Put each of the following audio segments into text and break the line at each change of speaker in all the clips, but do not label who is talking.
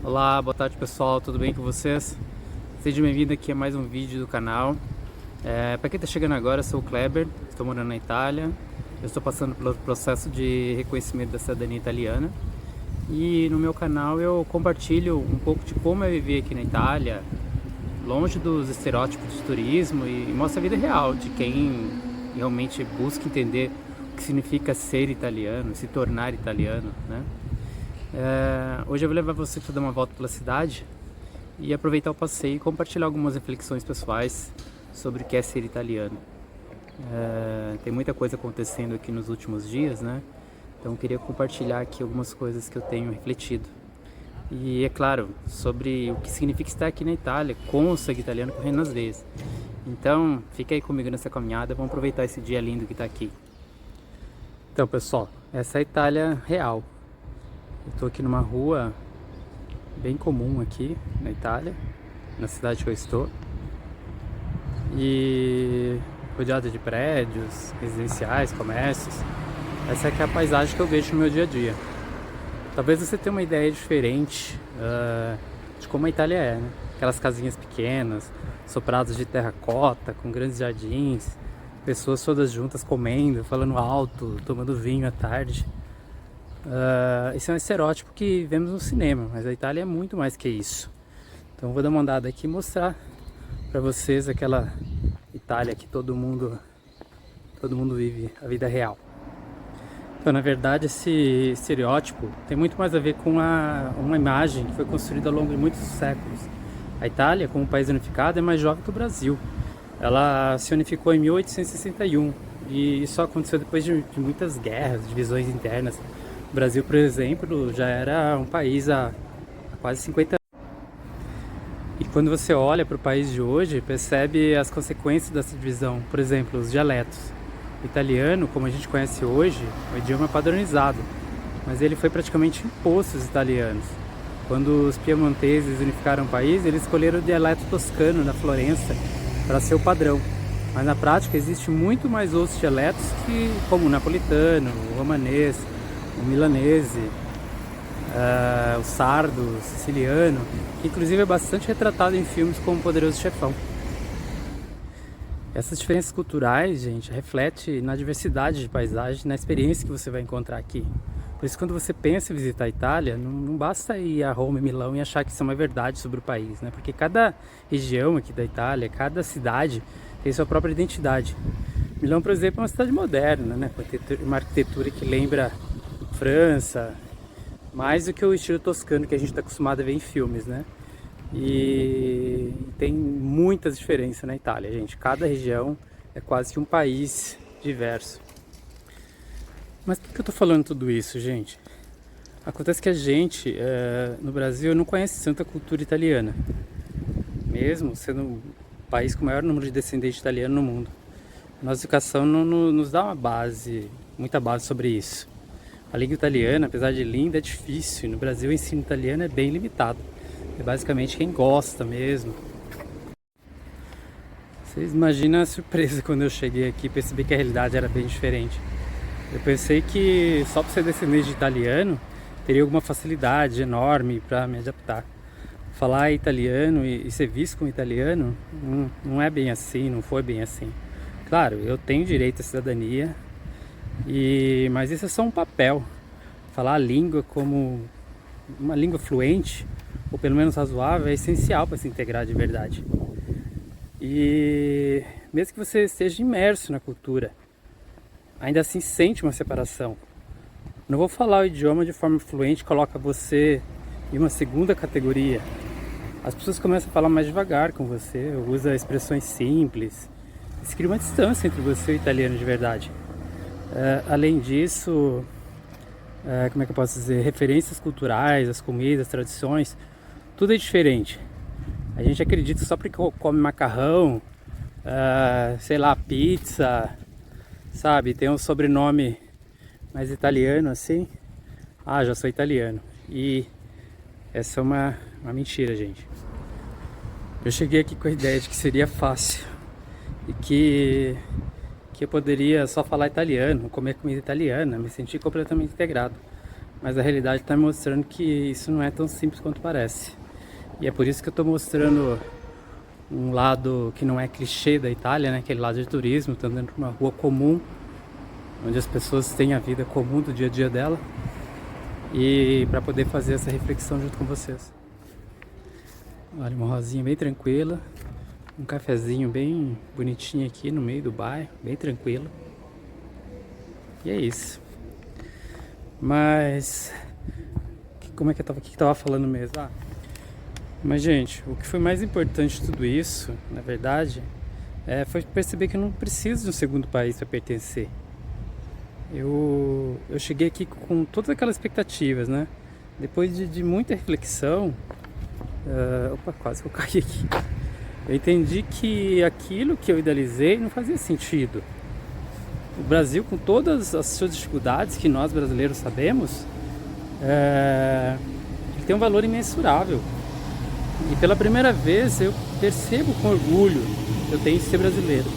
Olá, boa tarde pessoal, tudo bem com vocês? Seja bem-vindo aqui a mais um vídeo do canal. Para quem está chegando agora, eu sou o Kleber, estou morando na Itália. Eu estou passando pelo processo de reconhecimento da cidadania italiana. E no meu canal eu compartilho um pouco de como é viver aqui na Itália, longe dos estereótipos de turismo, e mostra a vida real de quem realmente busca entender o que significa ser italiano, se tornar italiano, né? Hoje eu vou levar você para dar uma volta pela cidade e aproveitar o passeio e compartilhar algumas reflexões pessoais sobre o que é ser italiano. Tem muita coisa acontecendo aqui nos últimos dias, né? Então eu queria compartilhar aqui algumas coisas que eu tenho refletido. E é claro, sobre o que significa estar aqui na Itália, com o sangue italiano correndo nas veias. Então fica aí comigo nessa caminhada, vamos aproveitar esse dia lindo que está aqui. Então pessoal, essa é a Itália real. Eu estou aqui numa rua bem comum aqui na Itália, na cidade que eu estou, e rodeada de prédios, residenciais, comércios. Essa aqui é a paisagem que eu vejo no meu dia a dia. Talvez você tenha uma ideia diferente de como a Itália é, né? Aquelas casinhas pequenas, soprados de terracota, com grandes jardins, pessoas todas juntas comendo, falando alto, tomando vinho à tarde. Esse é um estereótipo que vemos no cinema, mas a Itália é muito mais que isso. Então vou dar uma andada aqui e mostrar para vocês aquela Itália que todo mundo vive a vida real. Então na verdade esse estereótipo tem muito mais a ver com uma imagem que foi construída ao longo de muitos séculos. A Itália, como um país unificado, é mais jovem que o Brasil. Ela se unificou em 1861 e isso aconteceu depois de muitas guerras, divisões internas. O Brasil, por exemplo, já era um país há quase 50 anos. E quando você olha para o país de hoje, percebe as consequências dessa divisão. Por exemplo, os dialetos. O italiano, como a gente conhece hoje, é um idioma padronizado, mas ele foi praticamente imposto aos italianos. Quando os piemonteses unificaram o país, eles escolheram o dialeto toscano na Florença para ser o padrão. Mas na prática existe muito mais outros dialetos, como o napolitano, o romanês, o milanese, o sardo, o siciliano, que inclusive é bastante retratado em filmes como Poderoso Chefão. Essas diferenças culturais, gente, refletem na diversidade de paisagem, na experiência que você vai encontrar aqui. Por isso, quando você pensa em visitar a Itália, não basta ir a Roma e Milão e achar que isso é uma verdade sobre o país, né? Porque cada região aqui da Itália, cada cidade tem sua própria identidade. Milão, por exemplo, é uma cidade moderna, né? Com uma arquitetura que lembra França, mais do que o estilo toscano que a gente está acostumado a ver em filmes, né? E tem muitas diferenças na Itália, gente. Cada região é quase que um país diverso. Mas por que eu tô falando tudo isso, gente? Acontece que a gente, no Brasil, não conhece tanta cultura italiana, mesmo sendo o país com o maior número de descendentes italianos no mundo. Nossa educação não nos dá muita base sobre isso. A língua italiana, apesar de linda, é difícil. No Brasil, o ensino italiano é bem limitado. É basicamente quem gosta mesmo. Vocês imaginam a surpresa quando eu cheguei aqui e percebi que a realidade era bem diferente. Eu pensei que só por ser descendente de italiano, teria alguma facilidade enorme para me adaptar. Falar italiano e ser visto como italiano não é bem assim, não foi bem assim. Claro, eu tenho direito à cidadania, mas isso é só um papel. Falar a língua como uma língua fluente, ou pelo menos razoável, é essencial para se integrar de verdade. E mesmo que você esteja imerso na cultura, ainda assim sente uma separação. Não vou falar o idioma de forma fluente, coloca você em uma segunda categoria. As pessoas começam a falar mais devagar com você, usa expressões simples. Isso cria uma distância entre você e o italiano de verdade. Além disso, como é que eu posso dizer, referências culturais, as comidas, as tradições, tudo é diferente. A gente acredita que só porque come macarrão, sei lá, pizza, sabe, tem um sobrenome mais italiano assim, já sou italiano. E essa é uma mentira, gente. Eu cheguei aqui com a ideia de que seria fácil e que eu poderia só falar italiano, comer comida italiana, me sentir completamente integrado. Mas a realidade está me mostrando que isso não é tão simples quanto parece. E é por isso que eu estou mostrando um lado que não é clichê da Itália, né? Aquele lado de turismo, estando dentro de uma rua comum, onde as pessoas têm a vida comum do dia a dia dela. E para poder fazer essa reflexão junto com vocês. Olha, uma rosinha bem tranquila, um cafezinho bem bonitinho aqui no meio do bairro, bem tranquilo. E é isso. Mas como é que eu tava, o que eu tava falando mesmo? Mas gente, o que foi mais importante de tudo isso, na verdade, foi perceber que eu não preciso de um segundo país para pertencer. Eu cheguei aqui com todas aquelas expectativas, né? Depois de muita reflexão, quase que eu caí aqui. Eu entendi que aquilo que eu idealizei não fazia sentido. O Brasil, com todas as suas dificuldades que nós brasileiros sabemos, ele tem um valor imensurável. E pela primeira vez eu percebo com orgulho que eu tenho de ser brasileiro.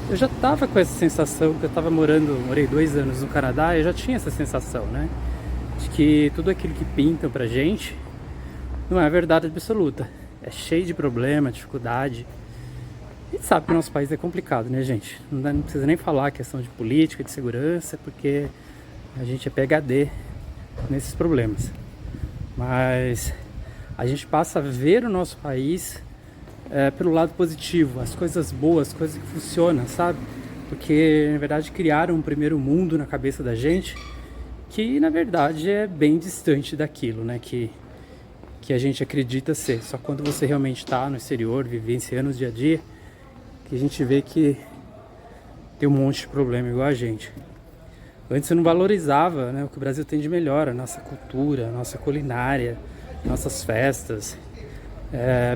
Eu já estava com essa sensação, que eu morei 2 anos no Canadá, eu já tinha essa sensação, né? De que tudo aquilo que pintam pra gente não é a verdade absoluta. É cheio de problema, dificuldade. A gente sabe que o nosso país é complicado, né, gente? Não precisa nem falar a questão de política, de segurança, porque a gente é PhD nesses problemas. Mas a gente passa a ver o nosso país pelo lado positivo, as coisas boas, as coisas que funcionam, sabe? Porque, na verdade, criaram um primeiro mundo na cabeça da gente que, na verdade, é bem distante daquilo, né? Que a gente acredita ser. Só quando você realmente está no exterior, vivenciando o dia a dia, que a gente vê que tem um monte de problema igual a gente. Antes eu não valorizava, né, o que o Brasil tem de melhor, a nossa cultura, a nossa culinária, nossas festas,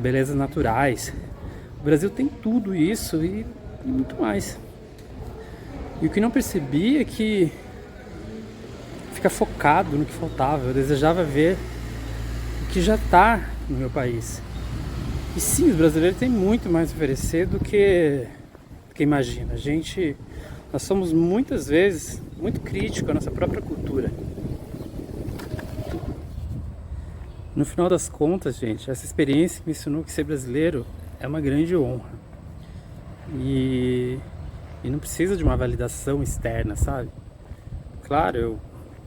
belezas naturais. O Brasil tem tudo isso e muito mais. E o que não percebi é que ficar focado no que faltava. Eu desejava ver o que já está no meu país. E sim, os brasileiros têm muito mais a oferecer do que imagina. Nós somos muitas vezes muito críticos à nossa própria cultura. No final das contas, gente, essa experiência me ensinou que ser brasileiro é uma grande honra. E não precisa de uma validação externa, sabe? Claro, eu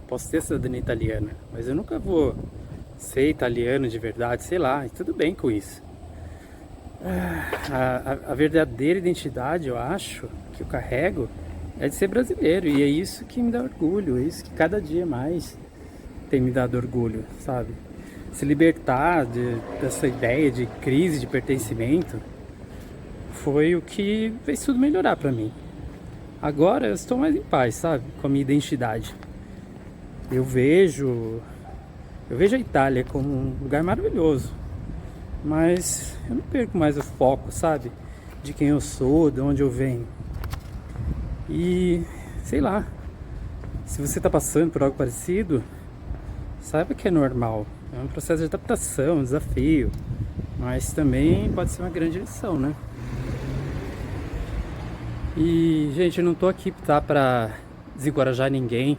posso ter cidadania italiana, mas eu nunca vou ser italiano de verdade, sei lá, e tudo bem com isso. A verdadeira identidade, eu acho, que eu carrego, é de ser brasileiro. E é isso que me dá orgulho, é isso que cada dia mais tem me dado orgulho, sabe? Se libertar dessa ideia de crise de pertencimento foi o que fez tudo melhorar pra mim. Agora eu estou mais em paz, sabe? Com a minha identidade. Eu vejo a Itália como um lugar maravilhoso, mas eu não perco mais o foco, sabe? De quem eu sou, de onde eu venho. E, sei lá, se você está passando por algo parecido, saiba que é normal. É um processo de adaptação, um desafio, mas também pode ser uma grande lição, né? E, gente, eu não tô aqui para desencorajar ninguém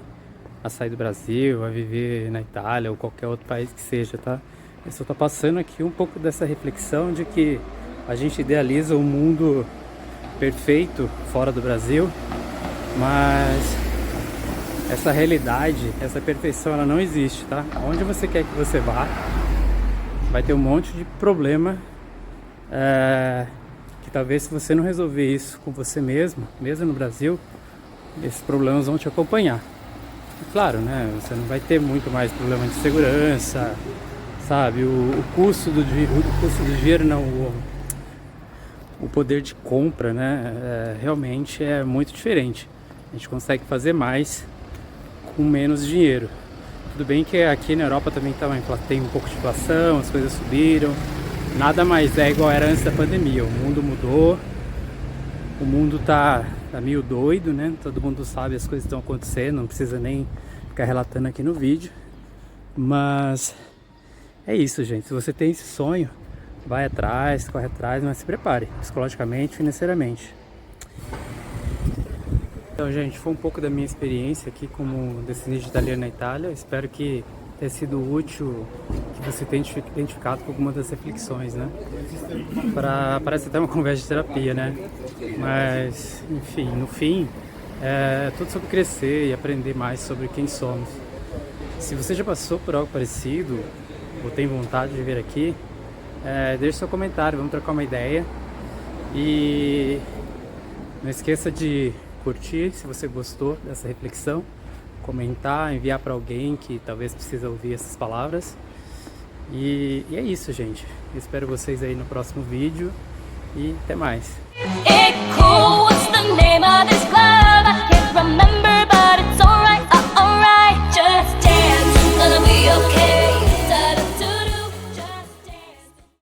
a sair do Brasil, a viver na Itália ou qualquer outro país que seja, tá? Eu só tô passando aqui um pouco dessa reflexão de que a gente idealiza um mundo perfeito fora do Brasil, mas essa realidade, essa perfeição, ela não existe, tá? Onde você quer que você vá, vai ter um monte de problema que talvez se você não resolver isso com você mesmo no Brasil, esses problemas vão te acompanhar. E claro, né? Você não vai ter muito mais problema de segurança, sabe? O custo do dinheiro, não, o poder de compra, né? Realmente é muito diferente. A gente consegue fazer mais com menos dinheiro. Tudo bem que aqui na Europa também tem um pouco de inflação, as coisas subiram. Nada mais é igual era antes da pandemia. O mundo mudou. O mundo tá meio doido, né? Todo mundo sabe as coisas estão acontecendo, não precisa nem ficar relatando aqui no vídeo. Mas é isso, gente. Se você tem esse sonho, vai atrás, corre atrás, mas se prepare psicologicamente, financeiramente. Então, gente, foi um pouco da minha experiência aqui como descendente italiano na Itália. Espero que tenha sido útil, que você tenha identificado com alguma das reflexões, né? Parece até uma conversa de terapia, né? Mas, enfim, no fim, é tudo sobre crescer e aprender mais sobre quem somos. Se você já passou por algo parecido, ou tem vontade de vir aqui, deixe seu comentário, vamos trocar uma ideia. E não esqueça de curtir se você gostou dessa reflexão, comentar, enviar para alguém que talvez precise ouvir essas palavras. E é isso, gente. Eu espero vocês aí no próximo vídeo e até mais.